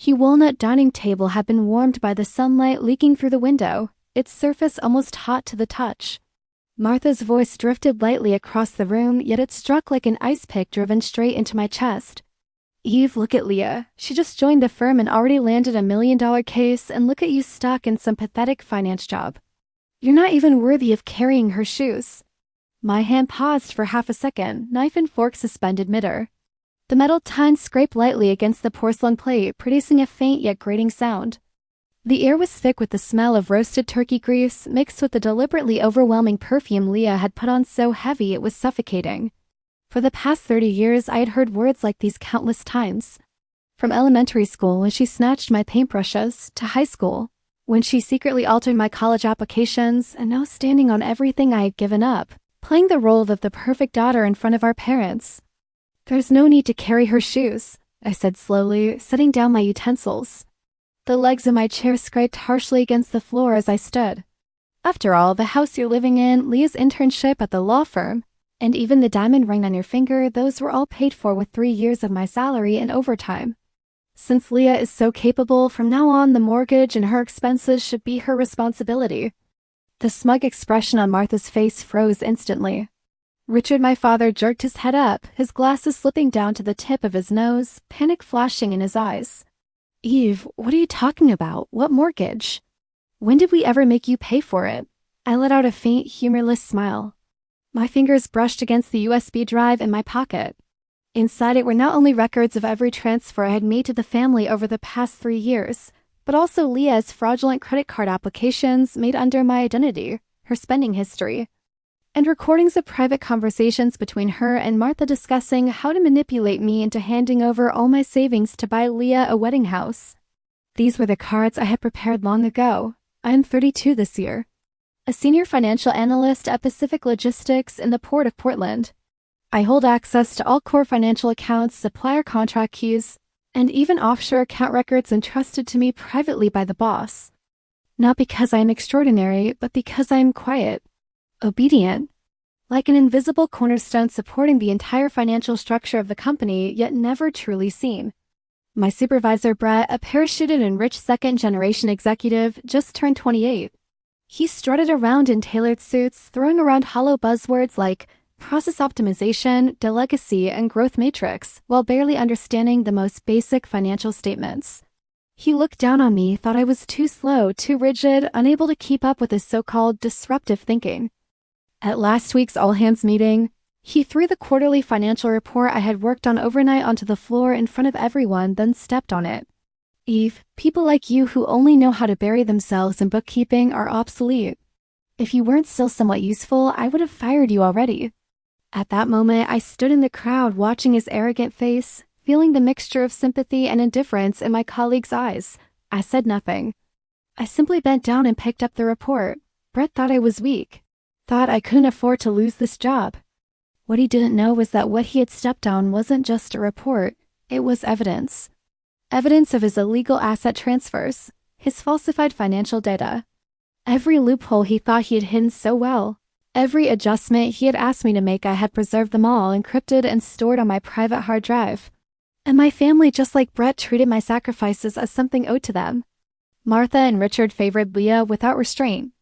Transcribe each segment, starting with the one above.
The walnut dining table had been warmed by the sunlight leaking through the window, its surface almost hot to the touch. Martha's voice drifted lightly across the room, yet it struck like an ice pick driven straight into my chest. Eve, look at Leah. She just joined the firm and already landed $1 million case, and look at you stuck in some pathetic finance job. You're not even worthy of carrying her shoes. My hand paused for half a second, knife and fork suspended midair. The metal tine scraped lightly against the porcelain plate, producing a faint yet grating sound. The air was thick with the smell of roasted turkey grease, mixed with the deliberately overwhelming perfume Leah had put on so heavy it was suffocating. For the past 30 years, I had heard words like these countless times. From elementary school, when she snatched my paintbrushes, to high school, when she secretly altered my college applications, and now standing on everything I had given up, playing the role of the perfect daughter in front of our parents. There's no need to carry her shoes, I said slowly, setting down my utensils. The legs of my chair scraped harshly against the floor as I stood. After all, the house you're living in, Leah's internship at the law firm, and even the diamond ring on your finger, those were all paid for with 3 years of my salary and overtime. Since Leah is so capable, from now on the mortgage and her expenses should be her responsibility. The smug expression on Martha's face froze instantly. Richard, my father, jerked his head up, his glasses slipping down to the tip of his nose, panic flashing in his eyes. Eve, what are you talking about? What mortgage? When did we ever make you pay for it? I let out a faint, humorless smile. My fingers brushed against the USB drive in my pocket. Inside it were not only records of every transfer I had made to the family over the past 3 years, but also Leah's fraudulent credit card applications made under my identity, her spending history, and recordings of private conversations between her and Martha discussing how to manipulate me into handing over all my savings to buy Leah a wedding house. These were the cards I had prepared long ago. I am 32 this year. A senior financial analyst at Pacific Logistics in the Port of Portland. I hold access to all core financial accounts, supplier contract keys, and even offshore account records entrusted to me privately by the boss. Not because I am extraordinary, but because I am quiet. Obedient, like an invisible cornerstone supporting the entire financial structure of the company, yet never truly seen. My supervisor, Brett, a parachuted and rich second-generation executive, just turned 28. He strutted around in tailored suits, throwing around hollow buzzwords like process optimization, delegacy, and growth matrix, while barely understanding the most basic financial statements. He looked down on me, thought I was too slow, too rigid, unable to keep up with his so-called disruptive thinking. At last week's all-hands meeting, he threw the quarterly financial report I had worked on overnight onto the floor in front of everyone, then stepped on it. Eve, people like you who only know how to bury themselves in bookkeeping are obsolete. If you weren't still somewhat useful, I would have fired you already. At that moment, I stood in the crowd watching his arrogant face, feeling the mixture of sympathy and indifference in my colleague's eyes. I said nothing. I simply bent down and picked up the report. Brett thought I was weak. Thought I couldn't afford to lose this job. What he didn't know was that what he had stepped on wasn't just a report, it was evidence. Evidence of his illegal asset transfers, his falsified financial data. Every loophole he thought he had hidden so well. Every adjustment he had asked me to make, I had preserved them all, encrypted and stored on my private hard drive. And my family, just like Brett, treated my sacrifices as something owed to them. Martha and Richard favored Leah without restraint.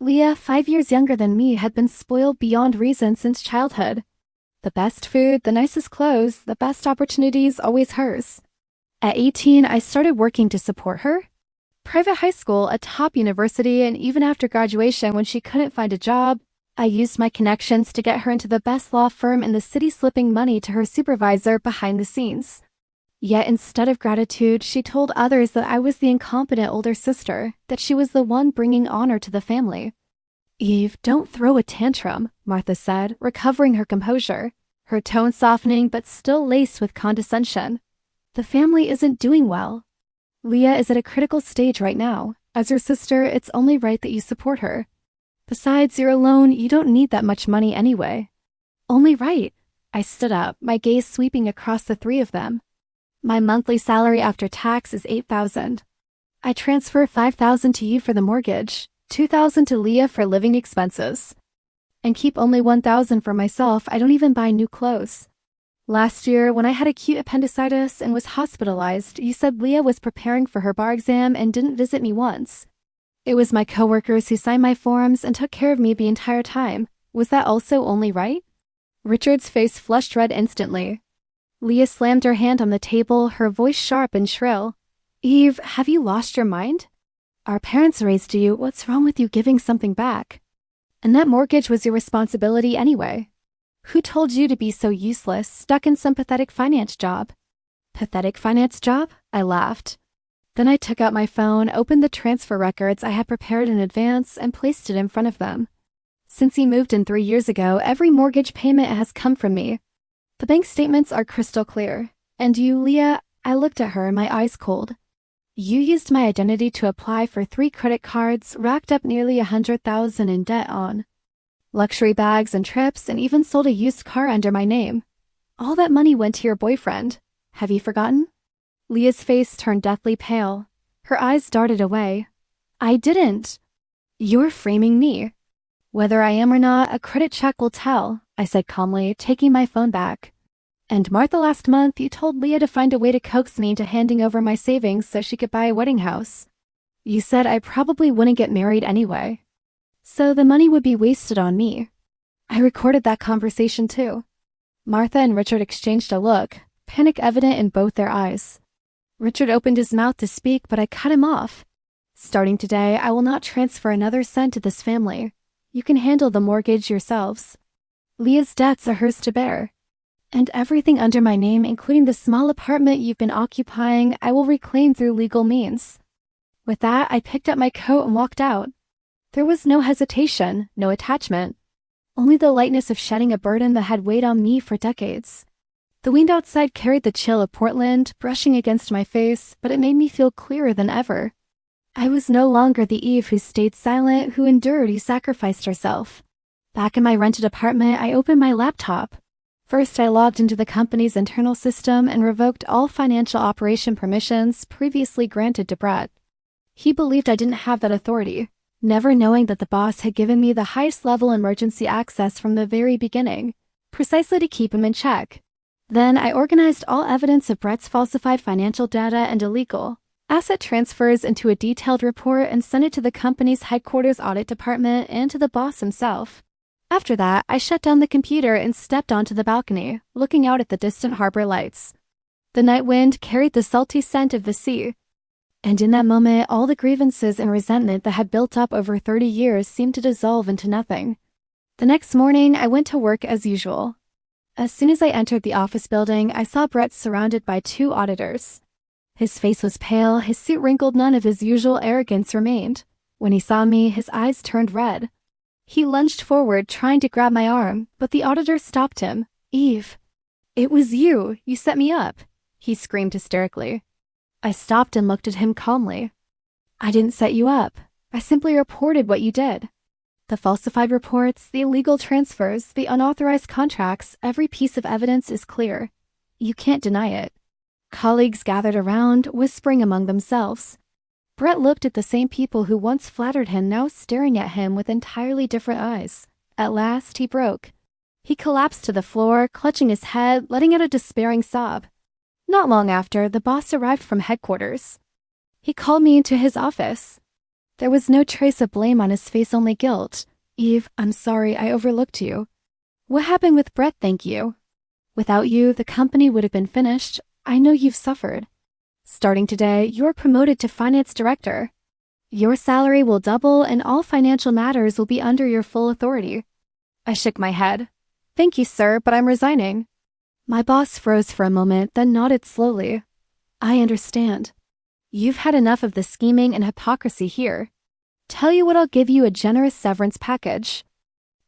Leah, 5 years younger than me, had been spoiled beyond reason since childhood. The best food, the nicest clothes, the best opportunities, always hers. At 18, I started working to support her. Private high school, a top university, and even after graduation when she couldn't find a job, I used my connections to get her into the best law firm in the city, slipping money to her supervisor behind the scenes. Yet instead of gratitude, she told others that I was the incompetent older sister, that she was the one bringing honor to the family. Eve, don't throw a tantrum, Martha said, recovering her composure, her tone softening but still laced with condescension. The family isn't doing well. Leah is at a critical stage right now. As your sister, it's only right that you support her. Besides, you're alone, you don't need that much money anyway. Only right. I stood up, my gaze sweeping across the three of them. My monthly salary after tax is $8,000. I transfer $5,000 to you for the mortgage, $2,000 to Leah for living expenses, and keep only $1,000 for myself. I don't even buy new clothes. Last year, when I had acute appendicitis and was hospitalized, you said Leah was preparing for her bar exam and didn't visit me once. It was my coworkers who signed my forms and took care of me the entire time. Was that also only right? Richard's face flushed red instantly. Leah slammed her hand on the table, her voice sharp and shrill. Eve, have you lost your mind? Our parents raised you. What's wrong with you giving something back? And that mortgage was your responsibility anyway. Who told you to be so useless, stuck in some pathetic finance job? Pathetic finance job? I laughed. Then I took out my phone, opened the transfer records I had prepared in advance, and placed it in front of them. Since he moved in 3 years ago, every mortgage payment has come from me. The bank statements are crystal clear. And you, Leah, I looked at her, my eyes cold. You used my identity to apply for 3 credit cards, racked up nearly $100,000 in debt on luxury bags and trips, and even sold a used car under my name. All that money went to your boyfriend. Have you forgotten? Leah's face turned deathly pale. Her eyes darted away. I didn't. You're framing me. Whether I am or not, a credit check will tell, I said calmly, taking my phone back. And Martha, last month you told Leah to find a way to coax me into handing over my savings so she could buy a wedding house. You said I probably wouldn't get married anyway. So the money would be wasted on me. I recorded that conversation too. Martha and Richard exchanged a look, panic evident in both their eyes. Richard opened his mouth to speak, but I cut him off. Starting today, I will not transfer another cent to this family. You can handle the mortgage yourselves. Leah's debts are hers to bear. And everything under my name, including the small apartment you've been occupying, I will reclaim through legal means. With that, I picked up my coat and walked out. There was no hesitation, no attachment. Only the lightness of shedding a burden that had weighed on me for decades. The wind outside carried the chill of Portland, brushing against my face, but it made me feel clearer than ever. I was no longer the Eve who stayed silent, who endured, who sacrificed herself. Back in my rented apartment, I opened my laptop. First, I logged into the company's internal system and revoked all financial operation permissions previously granted to Brett. He believed I didn't have that authority, never knowing that the boss had given me the highest level emergency access from the very beginning, precisely to keep him in check. Then I organized all evidence of Brett's falsified financial data and illegal asset transfers into a detailed report and sent it to the company's headquarters audit department and to the boss himself. After that, I shut down the computer and stepped onto the balcony, looking out at the distant harbor lights. The night wind carried the salty scent of the sea. And in that moment, all the grievances and resentment that had built up over 30 years seemed to dissolve into nothing. The next morning, I went to work as usual. As soon as I entered the office building, I saw Brett surrounded by 2 auditors. His face was pale, his suit wrinkled, none of his usual arrogance remained. When he saw me, his eyes turned red. He lunged forward, trying to grab my arm, but the auditor stopped him. Eve. It was you. You set me up, he screamed hysterically. I stopped and looked at him calmly. I didn't set you up. I simply reported what you did. The falsified reports, the illegal transfers, the unauthorized contracts, every piece of evidence is clear. You can't deny it. Colleagues gathered around, whispering among themselves. Brett looked at the same people who once flattered him, now staring at him with entirely different eyes. At last, he broke. He collapsed to the floor, clutching his head, letting out a despairing sob. Not long after, the boss arrived from headquarters. He called me into his office. There was no trace of blame on his face, only guilt. Eve, I'm sorry, I overlooked you. What happened with Brett, thank you? Without you, the company would have been finished. I know you've suffered. Starting today, you're promoted to finance director. Your salary will double and all financial matters will be under your full authority. I shook my head. Thank you, sir, but I'm resigning. My boss froze for a moment, then nodded slowly. I understand. You've had enough of the scheming and hypocrisy here. Tell you what, I'll give you a generous severance package.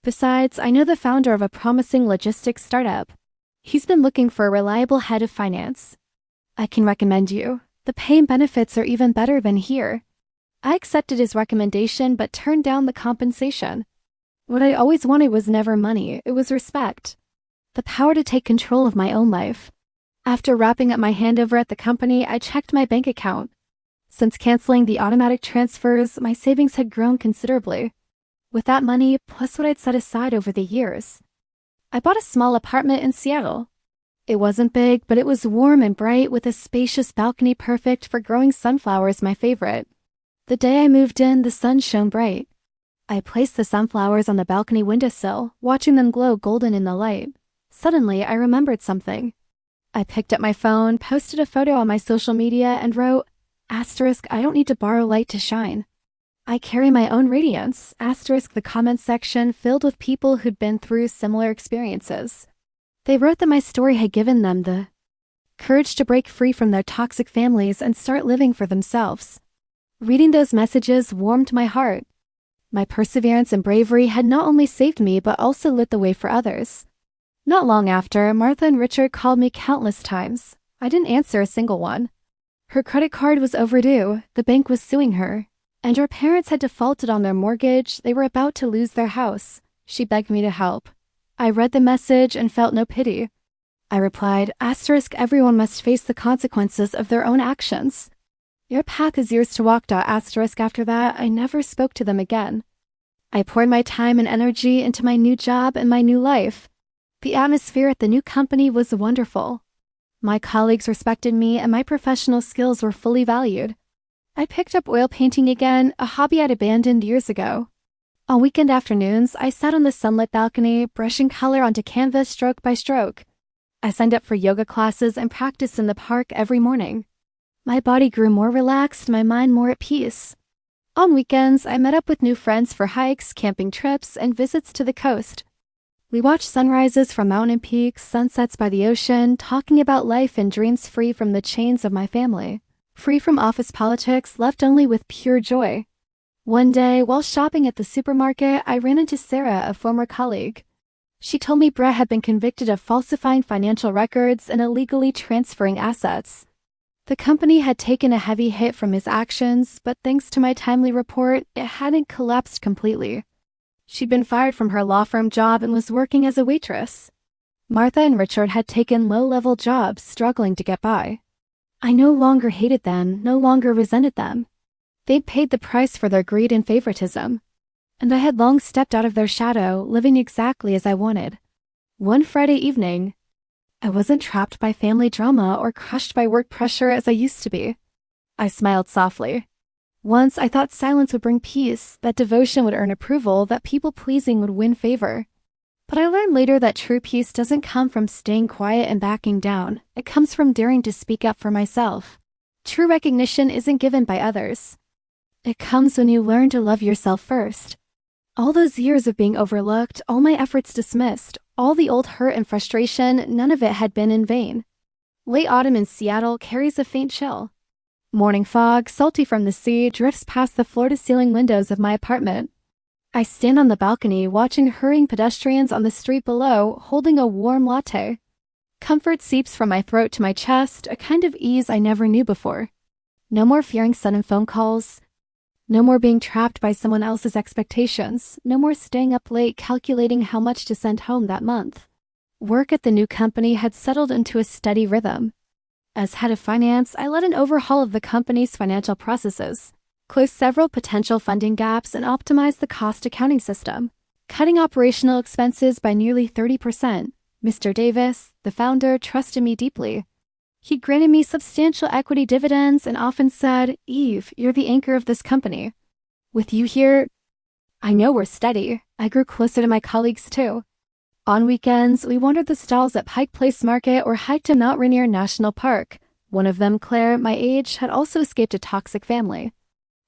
Besides, I know the founder of a promising logistics startup. He's been looking for a reliable head of finance. I can recommend you. The pay and benefits are even better than here. I accepted his recommendation but turned down the compensation. What I always wanted was never money, it was respect. The power to take control of my own life. After wrapping up my handover at the company, I checked my bank account. Since canceling the automatic transfers, my savings had grown considerably. With that money, plus what I'd set aside over the years, I bought a small apartment in Seattle. It wasn't big, but it was warm and bright with a spacious balcony perfect for growing sunflowers, my favorite. The day I moved in, the sun shone bright. I placed the sunflowers on the balcony windowsill, watching them glow golden in the light. Suddenly, I remembered something. I picked up my phone, posted a photo on my social media, and wrote, asterisk, I don't need to borrow light to shine. I carry my own radiance, asterisk, the comments section filled with people who'd been through similar experiences. They wrote that my story had given them the courage to break free from their toxic families and start living for themselves. Reading those messages warmed my heart. My perseverance and bravery had not only saved me but also lit the way for others. Not long after, Martha and Richard called me countless times. I didn't answer a single one. Her credit card was overdue, the bank was suing her, and her parents had defaulted on their mortgage. They were about to lose their house. She begged me to help. I read the message and felt no pity. I replied, asterisk, everyone must face the consequences of their own actions. Your path is yours to walk. Asterisk, after that, I never spoke to them again. I poured my time and energy into my new job and my new life. The atmosphere at the new company was wonderful. My colleagues respected me and my professional skills were fully valued. I picked up oil painting again, a hobby I'd abandoned years ago. On weekend afternoons, I sat on the sunlit balcony, brushing color onto canvas stroke by stroke. I signed up for yoga classes and practiced in the park every morning. My body grew more relaxed, my mind more at peace. On weekends, I met up with new friends for hikes, camping trips, and visits to the coast. We watched sunrises from mountain peaks, sunsets by the ocean, talking about life and dreams, free from the chains of my family. Free from office politics, left only with pure joy. One day, while shopping at the supermarket, I ran into Sarah, a former colleague. She told me Brett had been convicted of falsifying financial records and illegally transferring assets. The company had taken a heavy hit from his actions, but thanks to my timely report, it hadn't collapsed completely. She'd been fired from her law firm job and was working as a waitress. Martha and Richard had taken low-level jobs, struggling to get by. I no longer hated them, no longer resented them. They'd paid the price for their greed and favoritism. And I had long stepped out of their shadow, living exactly as I wanted. One Friday evening, I wasn't trapped by family drama or crushed by work pressure as I used to be. I smiled softly. Once I thought silence would bring peace, that devotion would earn approval, that people-pleasing would win favor. But I learned later that true peace doesn't come from staying quiet and backing down. It comes from daring to speak up for myself. True recognition isn't given by others. It comes when you learn to love yourself first. All those years of being overlooked, all my efforts dismissed, all the old hurt and frustration, none of it had been in vain. Late autumn in Seattle carries a faint chill. Morning fog, salty from the sea, drifts past the floor-to-ceiling windows of my apartment. I stand on the balcony, watching hurrying pedestrians on the street below, holding a warm latte. Comfort seeps from my throat to my chest, a kind of ease I never knew before. No more fearing sudden phone calls. No more being trapped by someone else's expectations. No more staying up late calculating how much to send home that month. Work at the new company had settled into a steady rhythm. As head of finance, I led an overhaul of the company's financial processes, closed several potential funding gaps, and optimized the cost accounting system, cutting operational expenses by nearly 30%. Mr. Davis, the founder, trusted me deeply. He granted me substantial equity dividends and often said, "Eve, you're the anchor of this company. With you here, I know we're steady." I grew closer to my colleagues too. On weekends, we wandered the stalls at Pike Place Market or hiked to Mount Rainier National Park. One of them, Claire, my age, had also escaped a toxic family.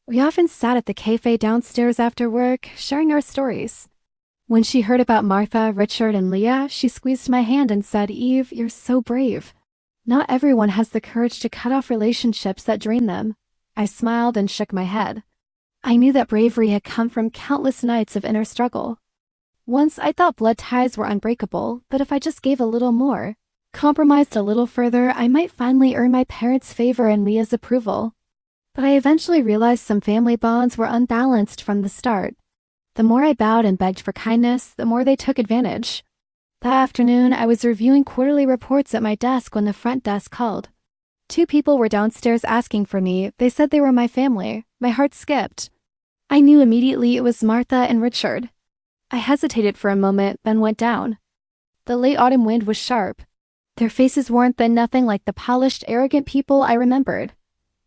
We often sat at the cafe downstairs after work, sharing our stories. When she heard about Martha, Richard, and Leah, she squeezed my hand and said, "Eve, you're so brave. Not everyone has the courage to cut off relationships that drain them." I smiled and shook my head. I knew that bravery had come from countless nights of inner struggle. Once I thought blood ties were unbreakable, but if I just gave a little more, compromised a little further, I might finally earn my parents' favor and Leah's approval. But I eventually realized some family bonds were unbalanced from the start. The more I bowed and begged for kindness, the more they took advantage. That afternoon, I was reviewing quarterly reports at my desk when the front desk called. Two people were downstairs asking for me. They said they were my family. My heart skipped. I knew immediately it was Martha and Richard. I hesitated for a moment, then went down. The late autumn wind was sharp. Their faces weren't then nothing like the polished, arrogant people I remembered.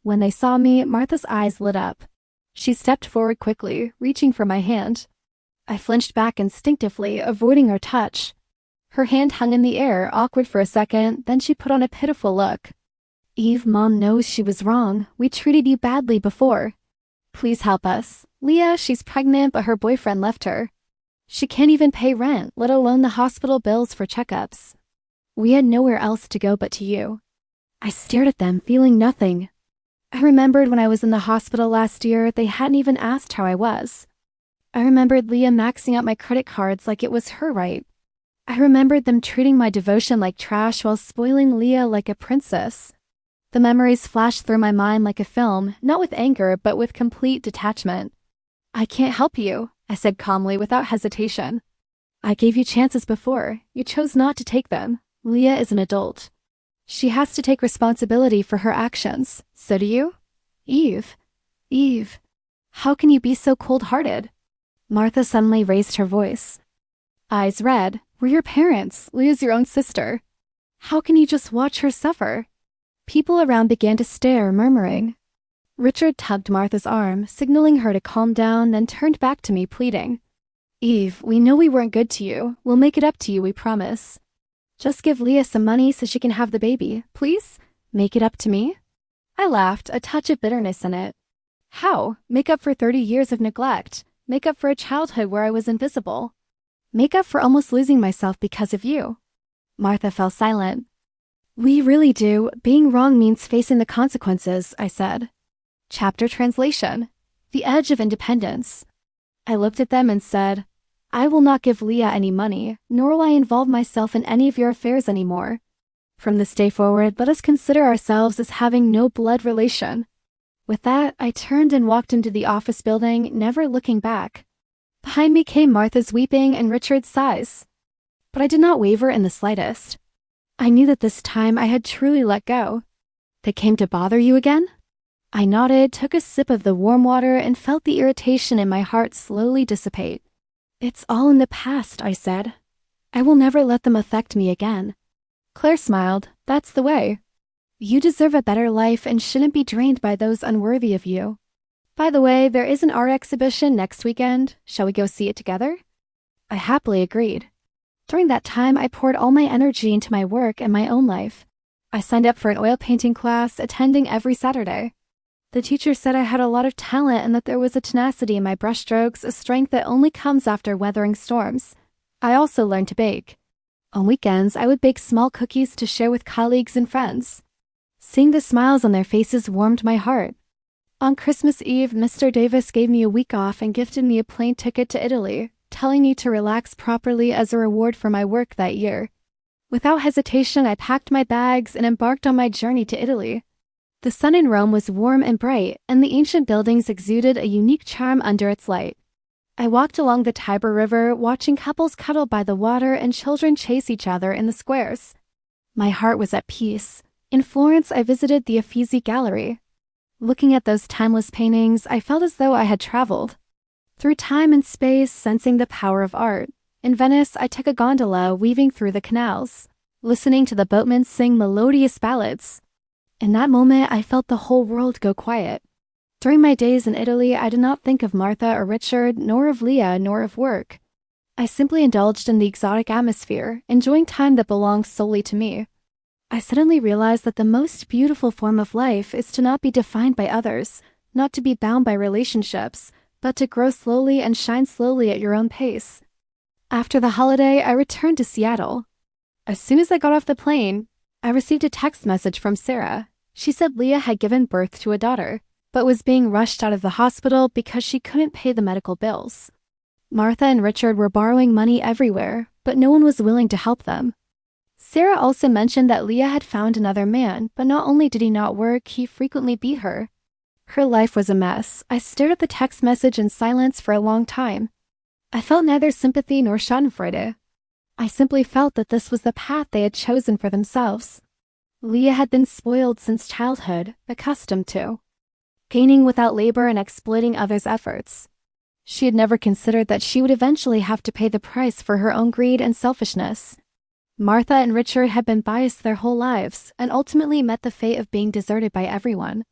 When they saw me, Martha's eyes lit up. She stepped forward quickly, reaching for my hand. I flinched back instinctively, avoiding her touch. Her hand hung in the air, awkward for a second, then she put on a pitiful look. Eve, Mom knows she was wrong. We treated you badly before. Please help us. Leah, she's pregnant, but her boyfriend left her. She can't even pay rent, let alone the hospital bills for checkups. We had nowhere else to go but to you. I stared at them, feeling nothing. I remembered when I was in the hospital last year, they hadn't even asked how I was. I remembered Leah maxing out my credit cards like it was her right. I remembered them treating my devotion like trash while spoiling Leah like a princess. The memories flashed through my mind like a film, not with anger, but with complete detachment. I can't help you, I said calmly without hesitation. I gave you chances before. You chose not to take them. Leah is an adult. She has to take responsibility for her actions. So do you? Eve. Eve. How can you be so cold-hearted? Martha suddenly raised her voice. Eyes red. We're your parents. Leah's your own sister. How can you just watch her suffer? People around began to stare, murmuring. Richard tugged Martha's arm, signaling her to calm down, then turned back to me, pleading. Eve, we know we weren't good to you. We'll make it up to you, we promise. Just give Leah some money so she can have the baby, please? Make it up to me? I laughed, a touch of bitterness in it. How? Make up for 30 years of neglect. Make up for a childhood where I was invisible. Make up for almost losing myself because of you. Martha fell silent. We really do. Being wrong means facing the consequences, I said. Chapter translation. The edge of independence. I looked at them and said, I will not give Leah any money, nor will I involve myself in any of your affairs anymore. From this day forward, let us consider ourselves as having no blood relation. With that, I turned and walked into the office building, never looking back. Behind me came Martha's weeping and Richard's sighs. But I did not waver in the slightest. I knew that this time I had truly let go. They came to bother you again? I nodded, took a sip of the warm water, and felt the irritation in my heart slowly dissipate. It's all in the past, I said. I will never let them affect me again. Claire smiled. That's the way. You deserve a better life and shouldn't be drained by those unworthy of you. By the way, there is an art exhibition next weekend. Shall we go see it together? I happily agreed. During that time, I poured all my energy into my work and my own life. I signed up for an oil painting class, attending every Saturday. The teacher said I had a lot of talent and that there was a tenacity in my brushstrokes, a strength that only comes after weathering storms. I also learned to bake. On weekends, I would bake small cookies to share with colleagues and friends. Seeing the smiles on their faces warmed my heart. On Christmas Eve, Mr. Davis gave me a week off and gifted me a plane ticket to Italy, telling me to relax properly as a reward for my work that year. Without hesitation, I packed my bags and embarked on my journey to Italy. The sun in Rome was warm and bright, and the ancient buildings exuded a unique charm under its light. I walked along the Tiber River, watching couples cuddle by the water and children chase each other in the squares. My heart was at peace. In Florence, I visited the Uffizi Gallery. Looking at those timeless paintings, I felt as though I had traveled through time and space, sensing the power of art. In Venice, I took a gondola weaving through the canals, listening to the boatmen sing melodious ballads. In that moment, I felt the whole world go quiet. During my days in Italy, I did not think of Martha or Richard, nor of Leah, nor of work. I simply indulged in the exotic atmosphere, enjoying time that belonged solely to me. I suddenly realized that the most beautiful form of life is to not be defined by others, not to be bound by relationships, but to grow slowly and shine slowly at your own pace. After the holiday, I returned to Seattle. As soon as I got off the plane, I received a text message from Sarah. She said Leah had given birth to a daughter, but was being rushed out of the hospital because she couldn't pay the medical bills. Martha and Richard were borrowing money everywhere, but no one was willing to help them. Sarah also mentioned that Leah had found another man, but not only did he not work, he frequently beat her. Her life was a mess. I stared at the text message in silence for a long time. I felt neither sympathy nor schadenfreude. I simply felt that this was the path they had chosen for themselves. Leah had been spoiled since childhood, accustomed to gaining without labor and exploiting others' efforts. She had never considered that she would eventually have to pay the price for her own greed and selfishness. Martha and Richard had been biased their whole lives and ultimately met the fate of being deserted by everyone.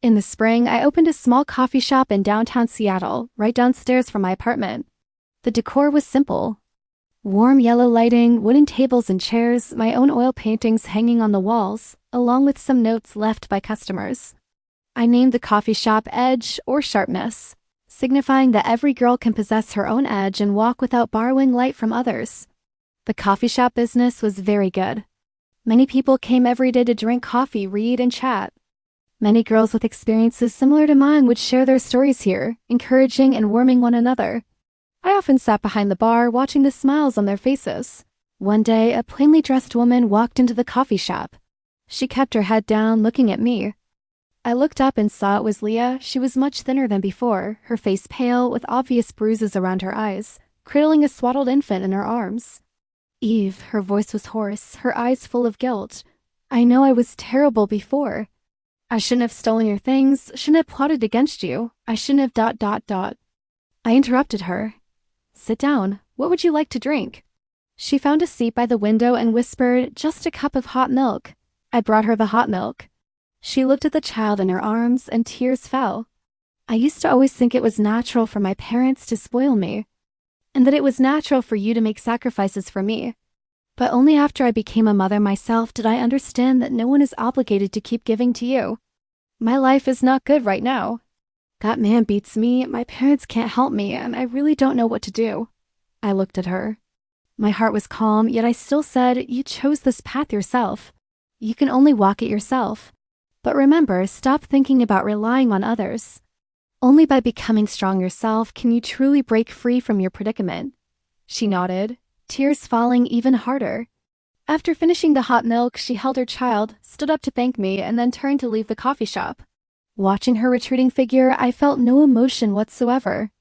In the spring, I opened a small coffee shop in downtown Seattle, right downstairs from my apartment. The decor was simple. Warm yellow lighting, wooden tables and chairs, my own oil paintings hanging on the walls, along with some notes left by customers. I named the coffee shop Edge or Sharpness, signifying that every girl can possess her own edge and walk without borrowing light from others. The coffee shop business was very good. Many people came every day to drink coffee, read, and chat. Many girls with experiences similar to mine would share their stories here, encouraging and warming one another. I often sat behind the bar watching the smiles on their faces. One day, a plainly dressed woman walked into the coffee shop. She kept her head down, looking at me. I looked up and saw it was Leah. She was much thinner than before, her face pale, with obvious bruises around her eyes, cradling a swaddled infant in her arms. Eve, her voice was hoarse, her eyes full of guilt. I know I was terrible before. I shouldn't have stolen your things, shouldn't have plotted against you. I shouldn't have ... I interrupted her. Sit down. What would you like to drink? She found a seat by the window and whispered, just a cup of hot milk. I brought her the hot milk. She looked at the child in her arms and tears fell. I used to always think it was natural for my parents to spoil me, and that it was natural for you to make sacrifices for me. But only after I became a mother myself did I understand that no one is obligated to keep giving to you. My life is not good right now. That man beats me, my parents can't help me, and I really don't know what to do. I looked at her. My heart was calm, yet I still said, you chose this path yourself. You can only walk it yourself. But remember, stop thinking about relying on others. Only by becoming strong yourself can you truly break free from your predicament. She nodded, tears falling even harder. After finishing the hot milk, she held her child, stood up to thank me, and then turned to leave the coffee shop. Watching her retreating figure, I felt no emotion whatsoever.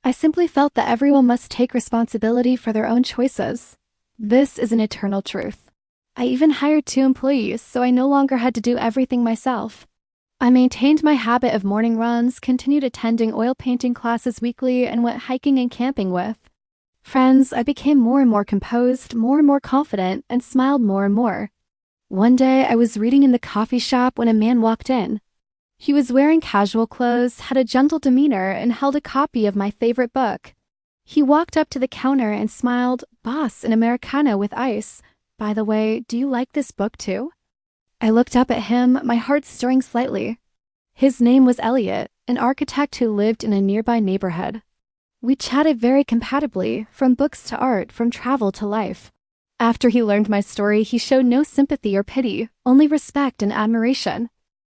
I simply felt that everyone must take responsibility for their own choices. This is an eternal truth. I even hired 2 employees, so I no longer had to do everything myself. I maintained my habit of morning runs, continued attending oil painting classes weekly, and went hiking and camping with friends. I became more and more composed, more and more confident, and smiled more and more. One day, I was reading in the coffee shop when a man walked in. He was wearing casual clothes, had a gentle demeanor, and held a copy of my favorite book. He walked up to the counter and smiled, "Boss, an Americano with ice. By the way, do you like this book too?" I looked up at him, my heart stirring slightly. His name was Elliot, an architect who lived in a nearby neighborhood. We chatted very compatibly, from books to art, from travel to life. After he learned my story, he showed no sympathy or pity, only respect and admiration.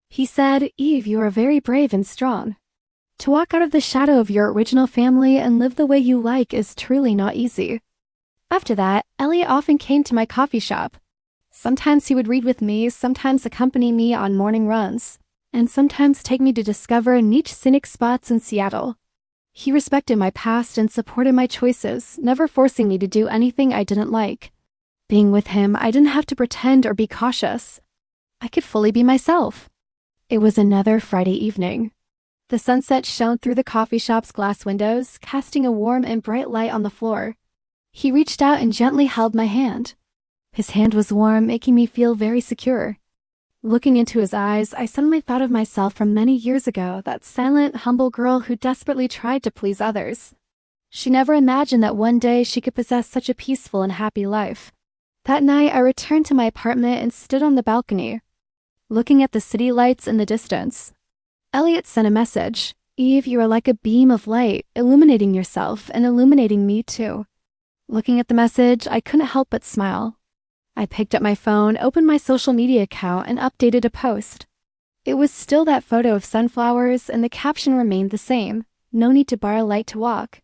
He said, "Eve, you are very brave and strong. To walk out of the shadow of your original family and live the way you like is truly not easy." After that, Elliot often came to my coffee shop. Sometimes he would read with me, sometimes accompany me on morning runs, and sometimes take me to discover niche scenic spots in Seattle. He respected my past and supported my choices, never forcing me to do anything I didn't like. Being with him, I didn't have to pretend or be cautious. I could fully be myself. It was another Friday evening. The sunset shone through the coffee shop's glass windows, casting a warm and bright light on the floor. He reached out and gently held my hand. His hand was warm, making me feel very secure. Looking into his eyes, I suddenly thought of myself from many years ago, that silent, humble girl who desperately tried to please others. She never imagined that one day she could possess such a peaceful and happy life. That night, I returned to my apartment and stood on the balcony, looking at the city lights in the distance. Elliot sent a message. "Eve, you are like a beam of light, illuminating yourself and illuminating me too." Looking at the message, I couldn't help but smile. I picked up my phone, opened my social media account, and updated a post. It was still that photo of sunflowers, and the caption remained the same. No need to borrow light to walk.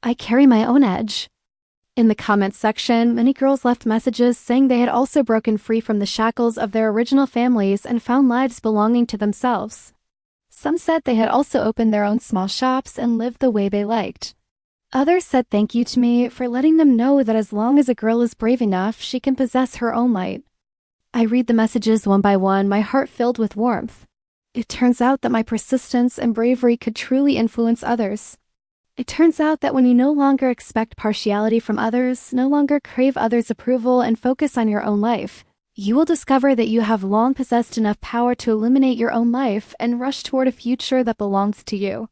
I carry my own edge. In the comments section, many girls left messages saying they had also broken free from the shackles of their original families and found lives belonging to themselves. Some said they had also opened their own small shops and lived the way they liked. Others said thank you to me for letting them know that as long as a girl is brave enough, she can possess her own light. I read the messages one by one, my heart filled with warmth. It turns out that my persistence and bravery could truly influence others. It turns out that when you no longer expect partiality from others, no longer crave others' approval, and focus on your own life, you will discover that you have long possessed enough power to eliminate your own life and rush toward a future that belongs to you.